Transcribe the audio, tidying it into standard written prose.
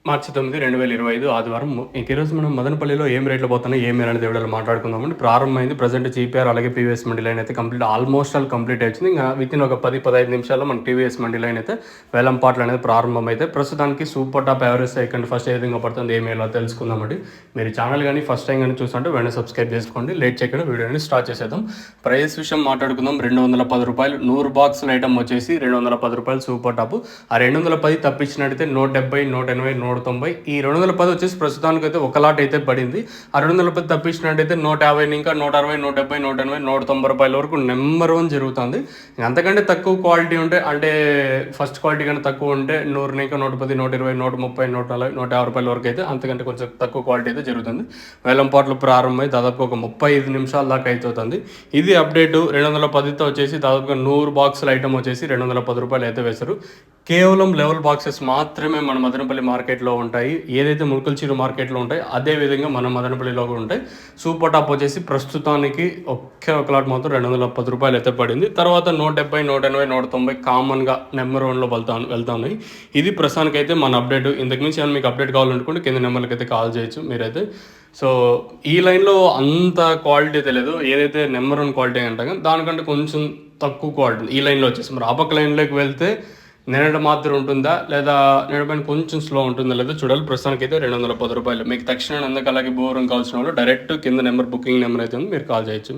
మార్చి 9, 2025 ఆదివారం. ఈరోజు మనం మదనపల్లిలో ఏం రేట్లు పోతున్నాయి, ఏమి అనేది వీడియోలో మాట్లాడుకుందామండి. ప్రారంభమైంది. ప్రజెంట్ జీపీఆర్ అలాగే పీవీఎస్ మండి లైన్ అయితే ఆల్మోస్ట్ కంప్లీట్ అవుతుంది. ఇంకా వితిన్ ఒక 10-15 నిమిషాల్లో మన టీవీఎస్ మండి లైన్ అయితే వేలంపాట్లు అనేది ప్రారంభమైతే ప్రస్తుతానికి super top average second first ఏ విధంగా పడుతుంది ఏమి ఎలా తెలుసుకుందామండి. మీరు ఛానల్ కానీ ఫస్ట్ టైం కానీ చూస్తుంటే వెంటనే సబ్స్క్రైబ్ చేసుకోండి. లేట్ చేయకుండా వీడియోని స్టార్ట్ చేసేద్దాం. ప్రైస్ విషయం మాట్లాడుకుందాం. 210 రూపాయలు 100 బాక్సుల ఐటమ్ వచ్చేసి 210 రూపాయలు సూపర్ టాప్. ఆ 210 తప్పించినట్టయితే 170, 180, 190. ఈ 210 వచ్చేసి ప్రస్తుతానికి అయితే ఒక లాట్ అయితే పడింది. ఆ 210 తప్పించినట్టయితే 150, ఇంకా 160, 170, 180, 190 రూపాయల వరకు నెంబర్ 1 జరుగుతుంది. అంతకంటే తక్కువ క్వాలిటీ ఉంటే, అంటే ఫస్ట్ క్వాలిటీ కన్నా తక్కువ ఉంటే 100, ఇంకా 110, 120, 130, 140, 150 రూపాయల వరకు అయితే అంతకంటే కొంచెం తక్కువ క్వాలిటీ అయితే జరుగుతుంది. వేలంపాట్లు ప్రారంభమై దాదాపు ఒక 35 నిమిషాల దాకా అవుతుంది. ఇది అప్డేటు. 210తో వచ్చేసి దాదాపుగా 100 బాక్సుల ఐటమ్ వచ్చేసి 210 రూపాయలు అయితే వేశారు. కేవలం లెవెల్ బాక్సెస్ మాత్రమే మన మదనపల్లి మార్కెట్లో ఉంటాయి. ఏదైతే ముల్కల్చీరు మార్కెట్లో ఉంటాయి అదే విధంగా మన మదనపల్లిలో కూడా ఉంటాయి. సూపర్ టాప్ వచ్చేసి ప్రస్తుతానికి ఒక లాట్ మాత్రం 210 రూపాయలు అయితే పడింది. తర్వాత 170, 180, 190 కామన్గా నెంబర్ 1లో వెళ్తా ఉన్నాయి. ఇది ప్రస్తుతానికి అయితే మన అప్డేట్. ఇంతకుమించి ఏమైనా మీకు అప్డేట్ కావాలనుకుంటే కింద నెంబర్లకి అయితే కాల్ చేయొచ్చు మీరైతే. సో ఈ లైన్లో అంత క్వాలిటీ తెలియదు. ఏదైతే నెంబర్ 1 క్వాలిటీ అంటాం దానికంటే కొంచెం తక్కువ క్వాలిటీ ఈ లైన్లో వచ్చేసి. మరి ఆ పక్క లైన్లోకి వెళ్తే నిన్నటి మాత్రం ఉంటుందా, లేదా నిన్నపైన కొంచెం స్లో ఉంటుందా లేదా చూడాలి. ప్రస్తుతానికి అయితే 210 రూపాయలు. మీకు తక్షణ ఎందుకు అలాగే బోరం కావాల్సిన వాళ్ళు డైరెక్ట్ కింద నెంబర్ బుకింగ్ నెంబర్ అయితే ఉంది, మీరు కాల్ చేయొచ్చు.